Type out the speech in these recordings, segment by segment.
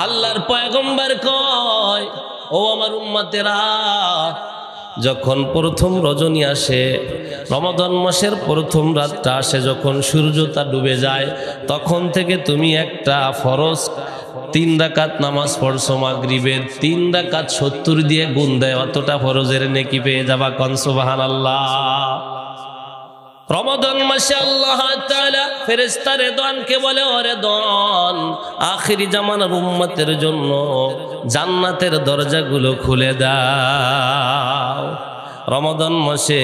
আল্লাহর পয়গম্বর কয়, ও আমার উম্মতেরা, যখন প্রথম রজনী আসে, রমাদান মাসের প্রথম রাতটা আসে, যখন সূর্যটা ডুবে যায়, তখন থেকে তুমি একটা ফরজ 3 রাকাত নামাজ পড়ছো, মাগরিবের 3 রাকাত 70 দিয়ে গুণ দেয়, অতটা ফরজের নেকি পেয়ে যাবা। কোন সুবহানাল্লাহ। রমাদান মাসে আল্লাহ তাআলা ফেরেশতা রেদওয়ানকে বলে, ও রেদওয়ান, আখিরি জামানার উম্মতের জন্য জান্নাতের দরজাগুলো খুলে দাও। রমাদান মাসে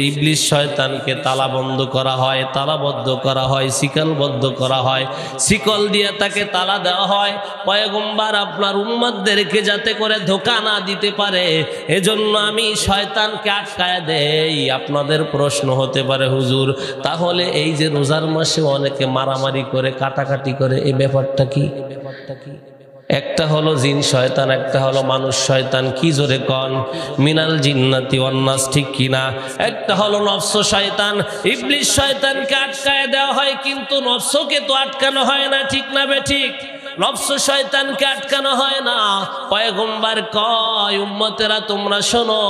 ইবলিস শয়তানকে তালাবন্ধ করা হয়, তালাবদ্ধ করা হয়, শিকলবদ্ধ করা হয়, শিকল দিয়ে তাকে তালা দেওয়া হয়। পয়গম্বর আপনার উম্মতদেরকে যাতে করে ধোঁকা না দিতে পারে, এজন্য আমি শয়তানকে আটকায় দেই। আপনাদের প্রশ্ন হতে পারে, হুজুর, তাহলে এই যে রোজার মাসে অনেকে মারামারি করে, কাটাকাটি করে, এই ব্যাপারটা কি? একটা হলো জিন শয়তান, একটা হলো মানুষ শয়তান। কি জোরে কন? মিনাল জিন্নাতি ওয়ান নাস, ঠিক কিনা? একটা হলো নফস শয়তান। ইবলিস শয়তানকে আটকায় দেওয়া হয়, কিন্তু নফসকে তো আটকানো হয় না, ঠিক না বেঠিক? নফস শয়তানকে আটকানো হয় না। পয়গম্বর কয়, উম্মতেরা তোমরা শোনো,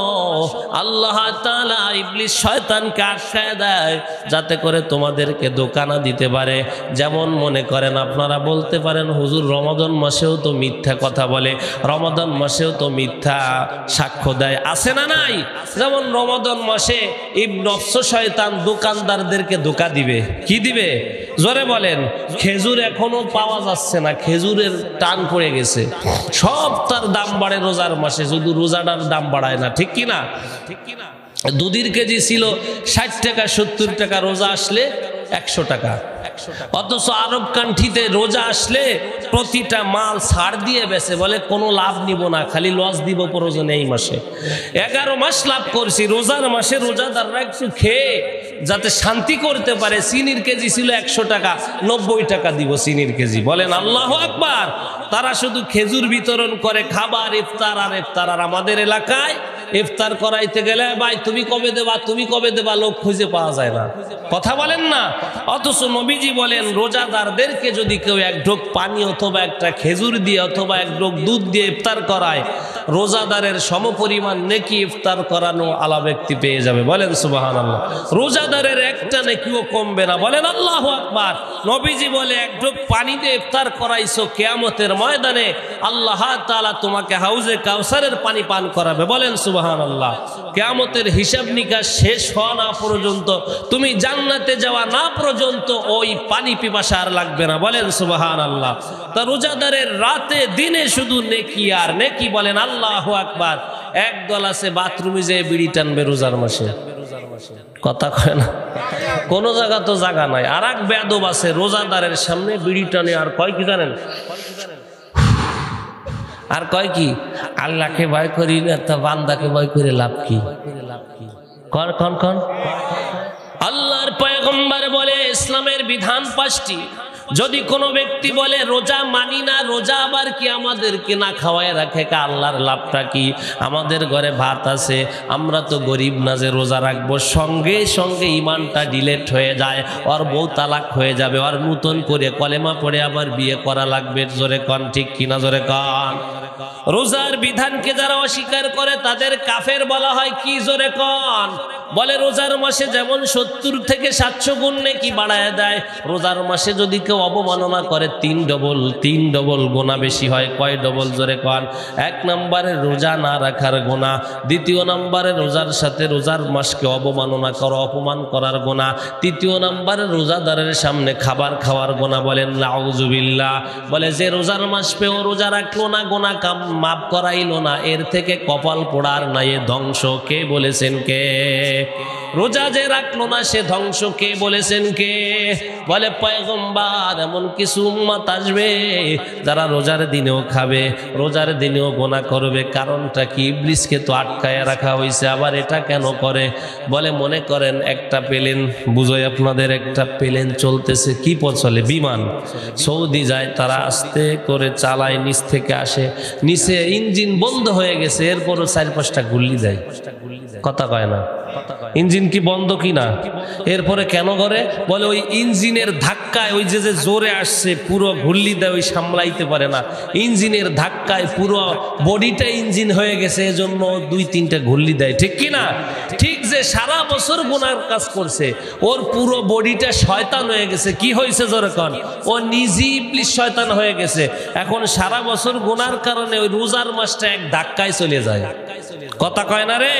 আল্লাহ তাআলা ইবলিস শয়তানকে আটকায় দেয় যাতে করে তোমাদেরকে ধোঁকা না দিতে পারে। যেমন মনে করেন, আপনারা বলতে পারেন, হুজুর রমাদান মাসেও তো মিথ্যা কথা বলে, রমাদান মাসেও তো মিথ্যা সাক্ষ্য দেয়, আছে না নাই? যেমন রমাদান মাসে নফস শয়তান দোকানদারদেরকে ধোঁকা দিবে। কি দিবে? জোরে বলেন। খেজুর এখনো পাওয়া যাচ্ছে না, খেজুরের টান পড়ে গেছে, সব তার দাম বাড়ে রোজার মাসে, শুধু রোজাটার দাম বাড়ায় না, ঠিক কিনা? দুধের কেজি ছিল 60 টাকা 70 টাকা, রোজা আসলে 100 টাকা। অথচ আরব কান্ট্রিতে রোজা আসলে প্রতিটা মাল ছাড় দিয়ে বেচে, বলে কোনো লাভ নিব না, খালি লস দিব প্রয়োজনে। এই মাসে 11 মাস লাভ করছি, রোজার মাসে রোজাদাররা একটু খেয়ে যাতে শান্তি করতে পারে। চিনির কেজি ছিল 100 টাকা, 90 টাকা দিব চিনির কেজি। বলেন আল্লাহু আকবার। তারা শুধু খেজুর বিতরণ করে, খাবার, ইফতার আর ইফতার। আর আমাদের এলাকায় ইফতার করাইতে গেলে, ভাই তুমি কবে দেবা, তুমি কবে দেবা, লোক খুঁজে পাওয়া যায় না। কথা বলেন না। অথচ নবীজি বলেন, রোজাদারদেরকে যদি কেউ এক ঢোক পানি অথবা একটা খেজুর দিয়ে অথবা এক ঢোক দুধ দিয়ে ইফতার করায়, রোজাদারের সমপরিমাণ নেকি ইফতার করানো আলা ব্যক্তি পেয়ে যাবে। বলেন সুবহানাল্লাহ। রোজাদারের একটা নেকিও কমবে না। বলেন আল্লাহু আকবার। নবীজি বলে, এক ঢোক পানি দিয়ে ইফতার করাইছো, কিয়ামতের ময়দানে আল্লাহ তাআলা তোমাকে হাউজে কাউসারের পানি পান করাবে। বলেন সুবহানাল্লাহ। কিয়ামতের হিসাব নিকাশ শেষ হওয়া না পর্যন্ত, তুমি জান্নাতে যাওয়া না পর্যন্ত ওই পানি পিপাসা আর লাগবে না। বলেন সুবহানাল্লাহ। তা রোজাদারের রাতে দিনে শুধু নেকি আর নেকি। বলেন আল্লাহু আকবার। একদল আছে বাথরুমে যেয়ে বিড়ি টানবে রোজার মাসে, কথা কয় না, কোন জায়গা তো জায়গা নাই। আর এক বেয়াদব আছে রোজাদারের সামনে বিড়ি টানে, আর কয় কি জানেন? আর কয় কি, আল্লাহকে ভয় করি না, তা বান্দাকে ভয় করে লাভ কি? কন কন কন। আল্লাহর পয়গম্বর বলে, ইসলামের বিধান 5টি। যদি কোনো ব্যক্তি বলে রোজা মানি না, রোজা আবার কি আমাদেরকে না খাওয়ায় রাখে, কা আল্লাহর লাভটা কি? আমাদের ঘরে ভাত আছে, আমরা তো গরিব না যে রোজা রাখবো। সঙ্গে সঙ্গে ইমানটা ডিলেট হয়ে যায়, ওর বউ তালাক হয়ে যাবে, ওর নতুন করে কলেমা পড়ে আবার বিয়ে করা লাগবে। জোরে কন, ঠিক কিনা? জোরে কন। রোজার বিধানকে যারা অস্বীকার করে তাদের কাফের বলা হয়। কি? জোরে কন। বলে রোজার মাসে যেমন 70 থেকে 700 গুণ নেকি বাড়ায় দেয়, রোজার মাসে যদি কেউ অবমাননা করে 3 ডবল গোনা বেশি হয়। কয় ডবল? জোরে কন। 1 নম্বরে রোজা না রাখার গোনা, 2 নম্বরে রোজার সাথে রোজার মাসকে অবমাননা করা, অপমান করার গোনা, 3 নম্বরে রোজাদারের সামনে খাবার খাওয়ার গোনা। বলেন নাউজুবিল্লাহ। বলে যে রোজার মাস পেও রোজা রাখলো না, গোনা কাম মাফ করাইলো না, এর থেকে কপাল পোড়ার নাই, এ ধ্বংস। কে বলেছেন? কে? রোজা যে রাখলো না সে ধ্বংস। কে বলেছেন? কে? বলে পয়গম্বর। এমন কিছু উম্মত আসবে যারা রোজার দিনেও খাবে, রোজার দিনেও গোনা করবে। কারণটা কি? ইবলিসকে তো আটকায় রাখা হয়েছে। আবার এটা কেন করে? বলে মনে করেন একটা প্লেন, বুঝোই আপনাদের, একটা প্লেন চলতেছে, কি পথ চলে? বিমান। সৌদি যায়, তারা আস্তে করে চালায়, নিচ থেকে আসে, নিচে ইঞ্জিন বন্ধ হয়ে গেছে, এরপরও 4-5টা গুল্লি যায়। কথা কয় না। ইঞ্জিন কি বন্ধ কিনা? এরপরে কেন করে? বলে ওই ইঞ্জিনের ধাক্কায় ওই যে জোরে আসছে পুরো ঘুরলি দেয়, ওই সামলাইতে পারে না, ইঞ্জিনের ধাক্কায় পুরো বডিটা ইঞ্জিন হয়ে গেছে, এজন্য 2-3টা ঘুরলি দেয়, ঠিক কিনা? ঠিক যে সারা বছর গুনার কাজ করছে, ওর পুরো বডিটা শয়তান হয়ে গেছে। কি হয়েছে জোরে কন? ও নিজেই ইবলিস শয়তান হয়ে গেছে। এখন সারা বছর গুনার কারণে ওই রোজার মাসটা এক ধাক্কায় চলে যায়। কথা কয় না রে?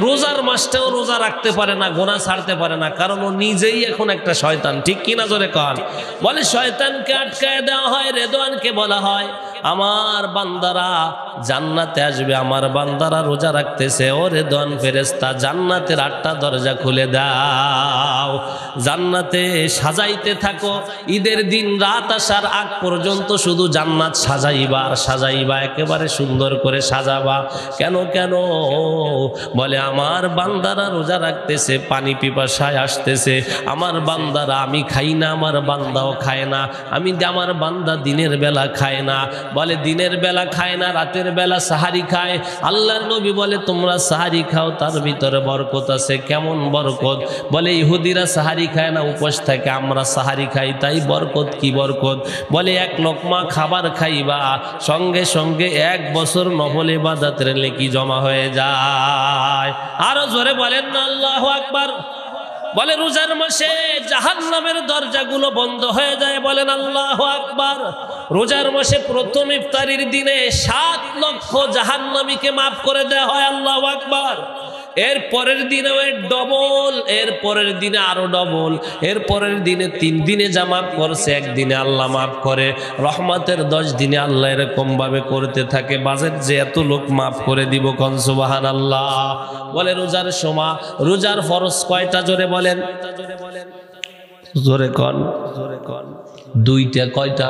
রোজার মাসটাও রোজা রাখতে পারে না, গুনাহ ছাড়তে পারে না, কারণ ও নিজেই এখন একটা শয়তান, ঠিক কিনা জোরে কন? বলে শয়তানকে আটকায় দেওয়া হয়, রেদওয়ানকে বলা হয় আমার বান্দারা জান্নাতে আসবে, আমার বান্দারা রোজা রাখতেছে, ও রেদওয়ান ফেরেশতা জান্নাতের 8টা দরজা খুলে দাও, জান্নাতে সাজাইতে থাকো, ঈদের দিন রাত আসার আগ পর্যন্ত শুধু জান্নাত সাজাইবা আর সাজাইবা, একেবারে সুন্দর করে সাজাবা। কেন কেন? বলে আমার বান্দারা রোজা রাখতেছে, পানি পিপাসায় আসতেছে, আমার বান্দারা, আমি খাই না, আমার বান্দাও খায় না, আমার বান্দা দিনের বেলা খায় না, বলে দিনের বেলা খায় না, রাতের বেলা সাহারি খায়। আল্লাহর নবী বলে তোমরা সাহারি খাও, তার ভিতরে বরকত আছে। কেমন বরকত? বলে ইহুদিরা সাহারি খায় না, উপোস থাকে, আমরা সাহারি খাই, তাই বরকত। কি বরকত? বলে 1 লোকমা খাবার খাইবা, সঙ্গে সঙ্গে 1 বছর নফল ইবাদতের নেকি জমা হয়ে যায়। আরো জোরে বলেন না আল্লাহু আকবার। বলে রোজার মাসে জাহান্নামের দরজাগুলো বন্ধ হয়ে যায়, বলেন আল্লাহু আকবার। রোজার মাসে প্রথম ইফতারির দিনে 7 লক্ষ জাহান্নামীকে মাফ করে দেওয়া হয়, আল্লাহু আকবার। এর পরের দিনে ডবল, এর পরের দিনে আরো ডবল, এর পরের দিনে 3 দিনে যা মাফ করছে, 1 দিনে আল্লাহ মাফ করে। রহমতের 10 দিনে আল্লাহ এরকম ভাবে করতে থাকে, বাজেট যে এত লোক মাফ করে দিব, কোন সুবহানাল্লাহ। বলে রোজার সময়, রোজার ফরজ কয়টা জোরে বলেন? জোরে কন, জোরে কন। 2টা। কয়টা?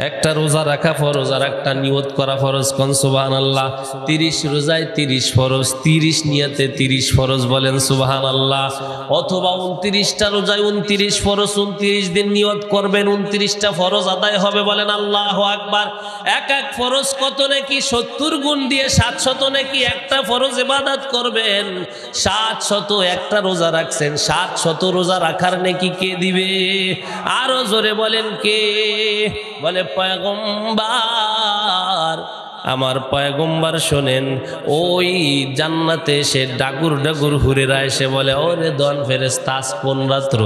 একটা রোজা রাখা ফরজ আর একটা নিয়ত করা ফরজ, কোন সুবহানাল্লাহ। 30 রোজায় 30 ফরজ, 30 নিয়তে 30 ফরজ, বলেন সুবহানাল্লাহ। অথবা 29টা রোজায় 29 ফরজ, 29 দিন নিয়ত করবেন, 29টা ফরজ আদায় হবে, বলেন আল্লাহু আকবার। এক এক ফরজ কত নাকি? 70 গুণ দিয়ে 700 নাকি। একটা ফরজ ইবাদত করবেন 700, একটা রোজা রাখছেন 700 রোজা রাখার নাকি কে দিবে? আরো জোরে বলেন কে? বলে পয়গম্বর। আমার পয়গম্বর শোনেন, ওই জান্নাতে এসে ডাগুর ডাগুর হুরেরা এসে বলে ওরে দন ফেরেশতা আজ কোন রাত্র?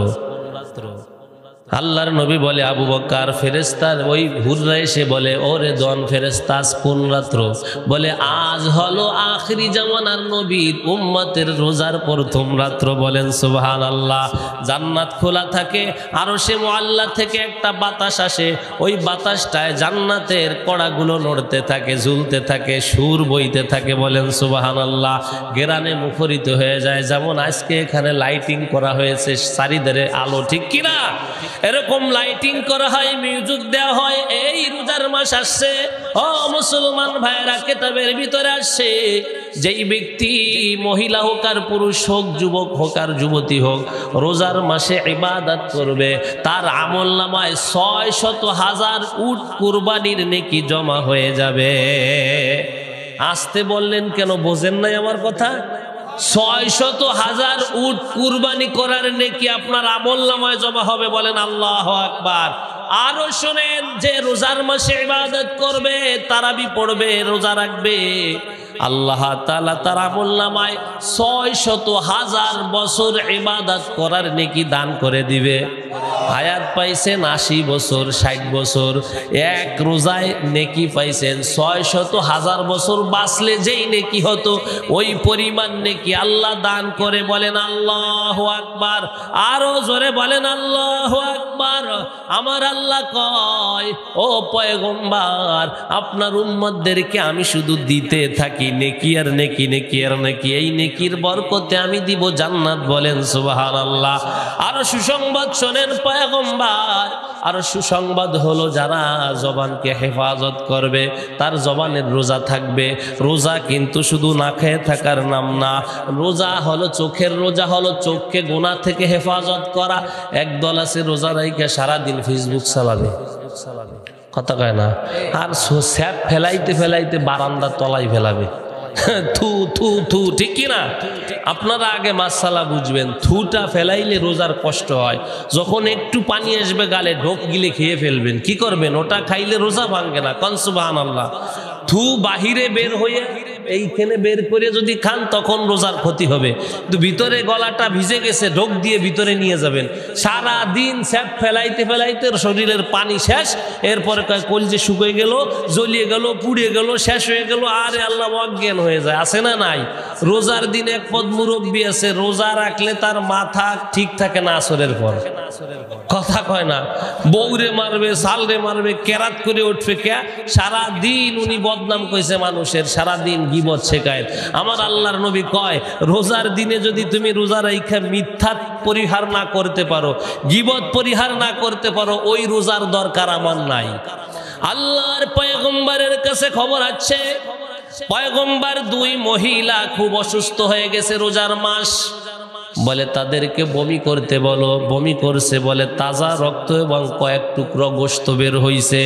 আল্লাহর নবী বলে আবু বকর, ফেরেশতার ওই হুররা এসে বলে ওরে দন ফেরেশতা আজ কোন রাত্র? বলে আজ হলো আখিরি জামানার নবীর উম্মতের রোজার প্রথম রাত্র, বলেন সুবহানাল্লাহ। জান্নাত খোলা থাকে, আরশে মুআল্লা থেকে একটা বাতাস আসে, ওই বাতাসটায় জান্নাতের কড়াগুলো নড়তে থাকে, ঝুলতে থাকে, সুর বইতে থাকে, বলেন সুবহানাল্লাহ। গেরানে মুখরিত হয়ে যায়, যেমন আজকে এখানে লাইটিং করা হয়েছে, চারিধারে আলো, ঠিক কিনা? এরকম লাইটিং করা হয়, মিউজিক দেওয়া হয়। এই রোজার মাস আসছে, ও মুসলমান ভাইরা, কিতাবের ভিতরে আসছে যেই ব্যক্তি মহিলা হোক আর পুরুষ হোক, যুবক হোক আর যুবতী হোক, রোজার মাসে ইবাদত করবে, তার আমলনামায় 600,000 উট কুরবানির নেকি জমা হয়ে যাবে। আসতে বললেন কেন? বোঝেন নাই আমার কথা? 600,000 উট কুরবানি করার নেকি আপনার আমলনামায় জমা হবে, বলেন আল্লাহু আকবার। আরো শোনেন, যে রোজার মাসে ইবাদত করবে, তারাবি পড়বে, রোজা রাখবে, আল্লাহ তাআলা তার আমলনামায় 600,000 বছর ইবাদত করার নেকি দান করে দিবে। হায়াত পাইছেন 80 বছর, 60 বছর, এক রোজায় নেকি পাইছেন 600,000 বছর বাঁচলে যেই নেকি হতো, ওই পরিমাণ নেকি আল্লাহ দান করে, বলেন আল্লাহু আকবার। আরো জোরে বলেন আল্লাহু আকবার। আমার আল্লাহ কয়, ও পয়গম্বর, আপনার উম্মতদেরকে আমি শুধু দিতে থাকি নেকি আর নেকি, নেকি আর নেকি, এই নেকির বরকতে আমি দিব জান্নাত, বলেন সুবহানাল্লাহ। আরো সুসংবাদ শোনেন পয়গম্বর, আরো সুসংবাদ হলো যারা জবানকে হেফাজত করবে, তার জবানের রোজা থাকবে। রোজা কিন্তু শুধু না খেয়ে থাকার নাম না, রোজা হলো চোখের রোজা, হলো চোখকে গুনাহ থেকে হেফাজত করা। একদল আছে রোজা রাইখা সারাদিন ফেসবুক চালাবে, কথা কয় না, আর স্যাপ ফেলাইতে ফেলাইতে বারান্দার তলায় ফেলাবে, থু থু থু, ঠিক কিনা? আপনারা আগে মাসালা বুঝবেন, থুটা ফেলাইলে রোজার কষ্ট হয়। যখন একটু পানি আসবে গালে, ঢোক গিলে খেয়ে ফেলবেন, কি করবেন? ওটা খাইলে রোজা ভাঙবে না। কোন সুবহানাল্লাহ। থু বাহিরে বের হয়ে এইখানে বের করে যদি খান তখন রোজার ক্ষতি হবে, কিন্তু ভিতরে গলাটা ভিজে গেছে, ঢোক দিয়ে ভিতরে নিয়ে যাবেন। সারা দিন স্যাপ ফেলাইতে ফেলাইতে শরীরের পানি শেষ, এরপরে কলজে শুকিয়ে গেল, জ্বলিয়ে গেল, পুড়ে গেল, শেষ হয়ে গেল, আরে আল্লাহ অজ্ঞান হয়ে যায়। আছে না নাই? রোজার দিন এক পদ মুরব্বী আছে, রোজা রাখলে তার মাথা ঠিক থাকে না আসরের পর, কথা কয় না, বউরে মারবে, সালরে মারবে, কেরাত করে উঠবে। কে? সারা দিন উনি বদনাম কইছে মানুষের, সারা দিন গীবত শেখায়। আমার আল্লাহর নবী কয়, রোজার দিনে যদি তুমি রোজা রাইখা মিথ্যা পরিহার না করতে পারো, গীবত পরিহার না করতে পারো, ওই রোজার দরকার আমার নাই। আল্লাহর পয়গম্বরের কাছে খবর আছে, পয়গম্বর দুই মহিলা খুব অসুস্থ হয়ে গেছে রোজার মাস। বলে তাদেরকে বমি করতে বলো। বমি করছে, বলে তাজা রক্ত এবং কয়েক টুকরো গোশত বের হইছে।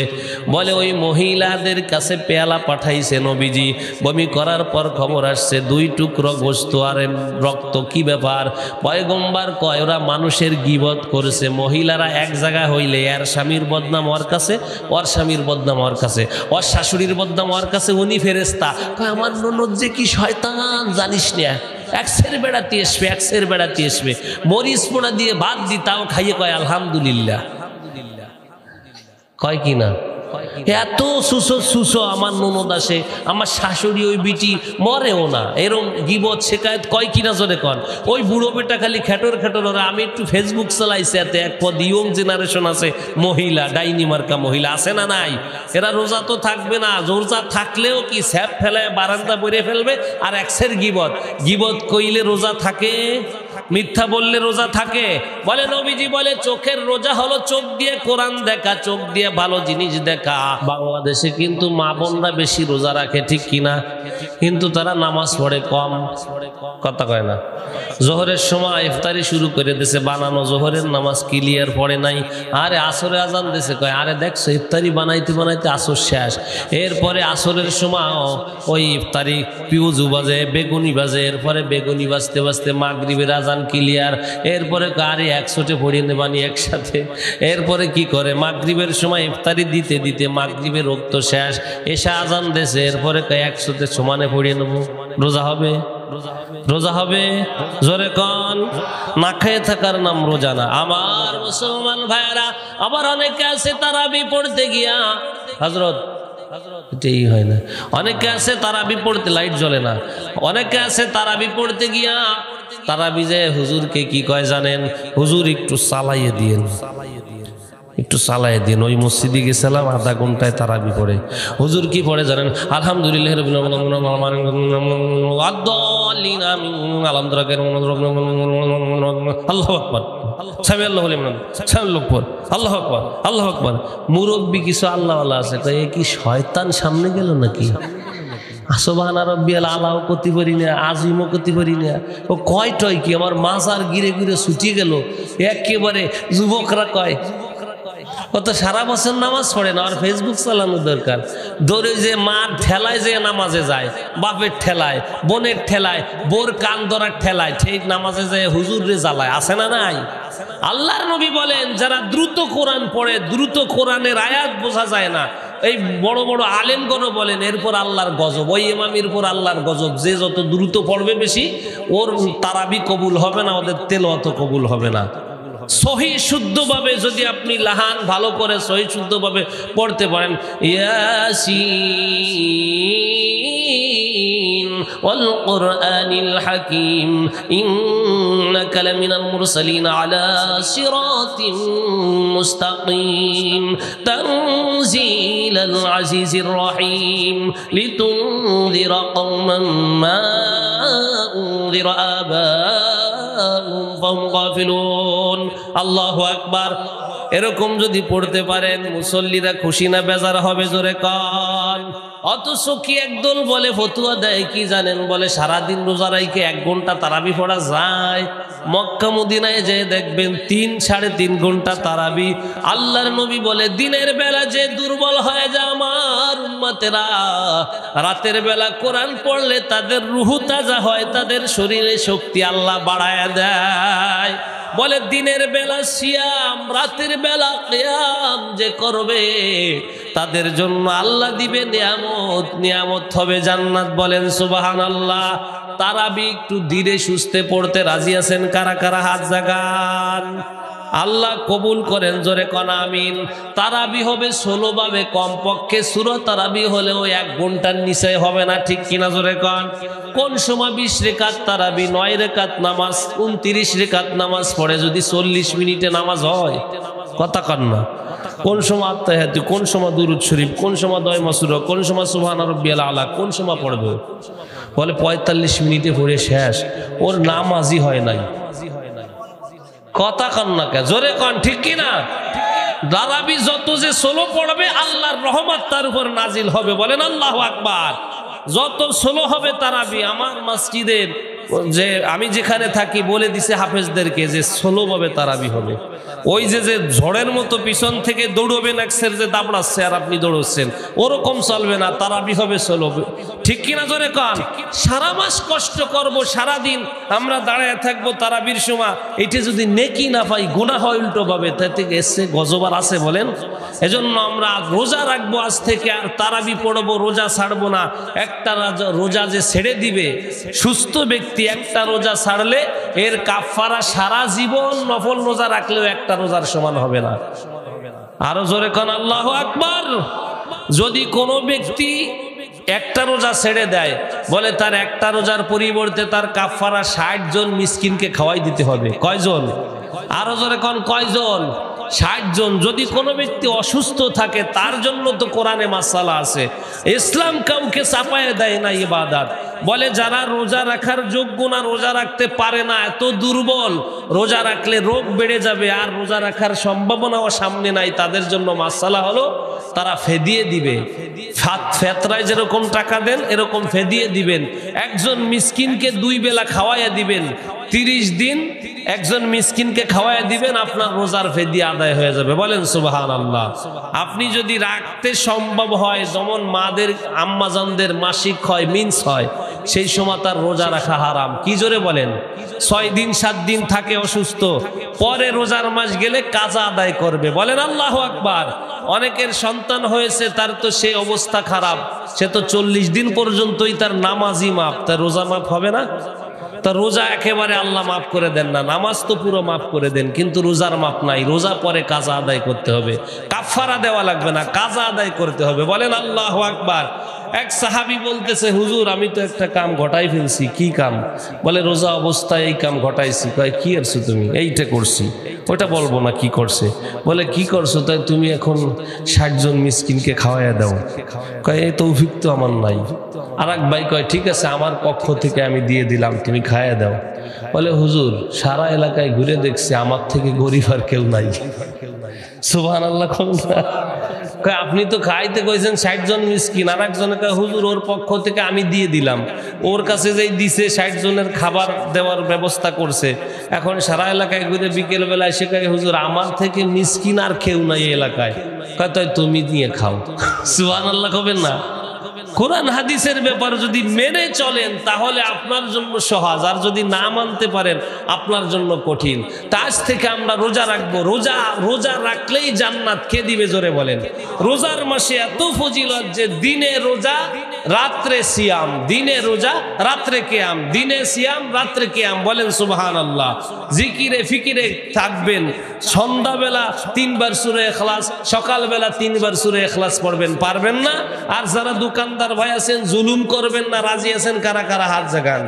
বলে ওই মহিলাদের কাছে পেয়ালা পাঠাইছে নবীজি। বমি করার পর খবর আসছে 2 টুকরো গোশত আর রক্ত, কি ব্যাপার? পয়গম্বর কয়, ওরা মানুষের গীবত করেছে। মহিলারা এক জায়গায় হইলে এর স্বামীর বদনাম ওর কাছে, ওর স্বামীর বদনাম ওর কাছে, ওর শাশুড়ির বদনাম ওর কাছে, উনি ফেরেশতা। কয় আমার ননদ যে কি শয়তান জানিস না, একসের বেড়াতে আসবে, একসের বেড়াতে আসবে, মরিচ পোড়া দিয়ে ভাত দিতাও খাইয়ে কয় আলহামদুলিল্লাহ। কয় কি না? এত সুসো সুসো আমার ননদ আসে, আমার শাশুড়ি ওই বিটি মরেও না, এরম গীবত শেখায়ত কয় কিনা জোরে কন। ওই বুড়ো বেটা খালি খেটর খেটর। আমি একটু ফেসবুক চালাইছি, এতে এক পদ ইয়ং জেনারেশন আছে, মহিলা, ডাইনি মার্কা মহিলা, আছে না নাই? এরা রোজা তো থাকবে না, রোজা থাকলেও কি স্যাপ ফেলায় বারান্দা বইরে ফেলবে। আর একসের গীবত, গীবত কইলে রোজা থাকে? মিথ্যা বললে রোজা থাকে? বলে নবীজি বলে চোখের রোজা হলো চোখ দিয়ে কোরআন দেখা, চোখ দিয়ে ভালো জিনিস দেখা। বাংলাদেশে কিন্তু মা বোনরা বেশি রোজা রাখে, ঠিক কিনা? কিন্তু তারা নামাজ পড়ে কম, কথা কয় না। জোহরের সময় ইফতারি শুরু করে দিয়েছে বানানো, জোহরের নামাজ ক্লিয়ার পড়ে নাই। আরে আসরে আজান দিয়েছে, কয় আরে দেখছো ইফতারি বানাইতে বানাইতে আসর শেষ। এরপরে আসরের সময় ওই ইফতারি পিউজু বাজে, বেগুনি বাজে, এরপরে বেগুনি বাজতে বাজতে মাগরিবের আজান ক্লিয়ার। এরপরে আরে 100টে পড়িয়ে নেবানি একসাথে। এরপরে কি করে, মাগরিবের সময় ইফতারি দিতে দিতে মাগরিবের রক্ত শেষ, এসে আজান দেশে, এরপরে 100টে সমানে পড়িয়ে নেবো। রোজা হবে? রোজা হবে? জোরে কন। না খেয়ে থাকার নাম রোজা না। আমার মুসলমান ভাইরা, আবার অনেকে আছে তারাবি পড়তে গিয়া, হযরত এটাই হয় না, অনেকে আছে তারাবি পড়তে লাইট জ্বলে না, অনেকে আছে তারাবি পড়তে গিয়া তারাবি যে হুজুরকে কি কয় জানেন? হুজুর একটু চালাইয়ে দিয়েন, একটু চালাই দিন। ওই মসজিদে গেছিলাম, আধা ঘন্টায় তারাবি পড়ে। হুজুর কি পড়ে জানেন? আলহামদুলিল্লাহ আল্লাহু আকবার, আল্লাহু আকবার, আল্লাহু আকবার। মুরব্বী কিছু আল্লাহ আল্লাহ আছে, এ কি শয়তান সামনে গেল নাকি? সুবহান রাব্বিয়াল আলাও করতে পারি না, আজিমও করতে পারি না। ও কয় টয় কি আমার মাজার গিরে গিরে ছুটিয়ে গেল। একেবারে যুবকরা কয় ও তো সারা বছর নামাজ পড়ে না, আর ফেসবুক চালানো দরকার। দৌড়ে যে মার ঠেলায় যে নামাজে যায়, বাপের ঠেলায়, বোনের ঠেলায়, বোর কান ধরার ঠেলায়, ঠিক নামাজে যায় হুজুর রে জ্বালায়, আছে না নাই? আল্লাহর নবী বলেন যারা দ্রুত কোরআন পড়ে, দ্রুত কোরআনের আয়াত বোঝা যায় না, এই বড় বড় আলেমগণও বলেন এরপর আল্লাহর গজব, ওই ইমামের উপর আল্লাহর গজব। যে যত দ্রুত পড়বে বেশি, ওর তারাবি কবুল হবে না, ওদের তেলাওয়াত কবুল হবে না। সহি শুদ্ধভাবে যদি আপনি লাহান ভালো করে সহি শুদ্ধভাবে পড়তে পারেন, ইয়াসিন ওয়াল কুরআনিল হাকীম ইন্নাকা লামিনাল মুরসালিন আলা সিরাতিন মুস্তাকিম তানজিলাল আজিজির রহিম লিতুনযিরা কওমান মা উনযিরা আবাহুম গাফিলুন। আল্লাহু আকবার। এরকম যদি পড়তে পারেন মুসল্লিরা খুশি না বেজার হবে? জোরে কান। অথচ কি একদল বলে ফতুয়া দেয় কি জানেন? বলে সারাদিন রোজা রাইখে 1 ঘন্টা তারাবি পড়া যায়। মক্কা মদিনায় যে দেখবেন 3-3.5 ঘন্টা তারাবি। আল্লাহর নবী বলে দিনের বেলা যে দুর্বল হয়ে যায় আমার উম্মতেরা রাতের বেলা কোরআন পড়লে তাদের রূহ তাজা হয়, তাদের শরীরে শক্তি আল্লাহ বাড়ায়া দেয়। বলে দিনের বেলা সিয়াম, রাতের বেলা কিয়াম যে করবে তাদের জন্য আল্লাহ দিবে নিয়ামত, নিয়ামত হবে জান্নাত। বলেন সুবহানাল্লাহ। তারাবি একটু ধীরে সুস্থে পড়তে রাজি আছেন কারা কারা? হাত জাগান। আল্লাহ কবুল করেন, জোরে কোন আমিন। তারাবি হবে 16 ভাবে, কমপক্ষে সূরা তারাবি হলেও 1 ঘন্টার নিচে হবে না, ঠিক কিনা জোরে কোন? কোন সময় 20 রাকাত তারাবি, 9 রাকাত নামাজ, 29 রাকাত নামাজ পড়ে যদি 40 মিনিটে নামাজ হয়, কথা কন না? কোন সময় আত্তাহিয়াতু, কোন সময় দুরূদ শরীফ, কোন সময় দোয়া মাসুরা, কোন সময় সুবহানা রাব্বিয়াল আলা, কোন সময় পড়বে? বলে 45 মিনিটে পড়ে শেষ, ওর নামাজই হয় নাই। কথা কন না কে? জোরে কন, ঠিক কিনা? তারাবি যত যে 16 পড়বে আল্লাহর রহমত তার উপর নাজিল হবে। বলেন আল্লাহু আকবার। যত 16 হবে তারাবি, আমার মসজিদের যে আমি যেখানে থাকি বলে দিছে হাফেজদেরকে যে 16 ভাবে তারাবি হবে। ওই যে ঝড়ের মতো পিছন থেকে দৌড়বেন, একসের যে দাবড়াচ্ছে আর আপনি দৌড়চ্ছেন, ওরকম চলবে না, তারাবি হবে 16। ঠিক কিনা জোরে কান? সারা মাস কষ্ট করব, সারা দিন আমরা দাঁড়ায় থাকবো তারাবির সময়, এটা যদি নেকি না পাই, গুনাহ হয় উল্টো ভাবে, তাতে এসে গজবার আছে। বলেন, এজন্য আমরা রোজা রাখবো আজ থেকে, আর তারাবি পড়বো, রোজা ছাড়বো না। একটা রোজা যে ছেড়ে দিবে সুস্থ ব্যক্তি, একটা রোজা ছাড়লে এর কাফারা সারা জীবন নফল রোজা রাখলেও একটা রোজার সমান হবে না। আরো জোরে কোন আল্লাহু আকবার। যদি কোনো ব্যক্তি একটা রোজা ছেড়ে দেয়, বলে তার একটা রোজার পরিবর্তে তার কাফারা 60 জন মিসকিনকে খাওয়াই দিতে হবে। কয়জন? আরো জোরে কোন, কয়জন? 60 জন। যদি কোনো ব্যক্তি অসুস্থ থাকে তার জন্য তো কোরআনে মাসালা আছে। ইসলাম কাউকে চাপায় দেয় না ইবাদত। বলে যারা রোজা রাখার যোগ্য না, রোজা রাখতে পারে না, এত দুর্বল, রোজা রাখলে রোগ বেড়ে যাবে আর রোজা রাখার সম্ভাবনাও সামনে নাই, তাদের জন্য মাসালা হলো তারা ফেদিয়ে দিবে। ফেতরায় যেরকম টাকা দেন এরকম ফেদিয়ে দিবেন। একজন মিসকিনকে 2 বেলা খাওয়াইয়া দিবেন, 30 দিন একজন মিসকিনকে খাওয়াইয়া দিবেন, আপনার রোজার ফেদিয়া আদায় হয়ে যাবে। বলেন সুবহানাল্লাহ। আপনি যদি রাখতে সম্ভব হয়, যেমন মাদের আম্মাজানদের মাসিক হয়, মিন্স হয়, সেই সময় তার রোজা রাখা হারাম। কি জোরে বলেন? 6 দিন 7 দিন থাকে অসুস্থ, পরে রোজার মাস গেলে কাজা আদায় করবে। বলেন আল্লাহু আকবার। অনেকের সন্তান হয়েছে, তার তো সেই অবস্থা খারাপ, সে তো 40 দিন পর্যন্তই তার নামাজই মাপ, তার রোজা মাপ হবে না। তা রোজা একেবারে আল্লাহ মাফ করে দেন না, নামাজ তো পুরো মাফ করে দেন, কিন্তু রোজার মাপ নাই। রোজা পরে কাজা আদায় করতে হবে, কাফারা দেওয়া লাগবে না, কাজা আদায় করতে হবে। বলেন আল্লাহু আকবার। এক সাহাবী বলতেছে, হুজুর আমি তো একটা কাম ঘটাই ফেলছি। কি কাম? বলে রোজা অবস্থায় এই কাম ঘটাইছি। কয় কি করছো তুমি? এইটা করছি। ওইটা বলবো না কি করছে। বলে কি করছো? তাই তুমি এখন 60 জন মিসকিনকে খাওয়াইয়া দাও। কয় এই তৌফিক তো আমার নাই। আর এক ভাই কয় ঠিক আছে, আমার পক্ষ থেকে আমি দিয়ে দিলাম, তুমি খাইয়া দাও। বলে হুজুর সারা এলাকায় ঘুরে দেখছি আমার থেকে গরিব আর কেউ নাই। সুবহানাল্লাহ। কয় আপনি তো খাইতে কইছেন 60 জন মিসকিন, আর একজনে কয় হুজুর ওর পক্ষ থেকে আমি দিয়ে দিলাম, ওর কাছে যেই দিছে 60 জনের খাবার দেওয়ার ব্যবস্থা করছে। এখন সারা এলাকায় ঘুরে বিকেল বেলায় এসে কয় হুজুর আমার থেকে মিসকিন আর কেউ নাই এলাকায়। কয় তাই তুমি নিয়ে খাও। সুবহানাল্লাহ কবেন না? কোরআন হাদিসের ব্যাপার যদি মেনে চলেন তাহলে আপনার জন্য সহজ, আর যদি না মানতে পারেন আপনার জন্য কঠিন। তা আজ থেকে আমরা রোজা রাখবো। রোজা রাখলেই জান্নাত কে দিবে? জোরে বলেন। রোজার মাসে এত ফজিলত যে দিনে রোজা রাত্রে সিয়াম, দিনে রোজা রাত্রে কিয়াম, দিনে সিয়াম রাত্রে কিয়াম। বলেন সুবহানাল্লাহ। জিকিরে ফিকিরে থাকবেন, সন্ধ্যাবেলা 3 বার সূরা ইখলাস, সকালবেলা 3 বার সূরা ইখলাস পড়বেন। পারবেন না? আর যারা দোকানদার ভাই আছেন জুলুম করবেন না, রাজি আছেন কারা কারা? হাত জাগান।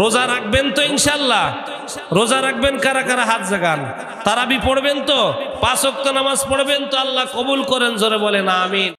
রোজা রাখবেন তো ইনশাআল্লাহ? রোজা রাখবেন কারা কারা? হাত জাগান। তারাবি পড়বেন তো? 5 ওয়াক্ত নামাজ পড়বেন তো? আল্লাহ কবুল করেন, জোরে বলেন আমিন।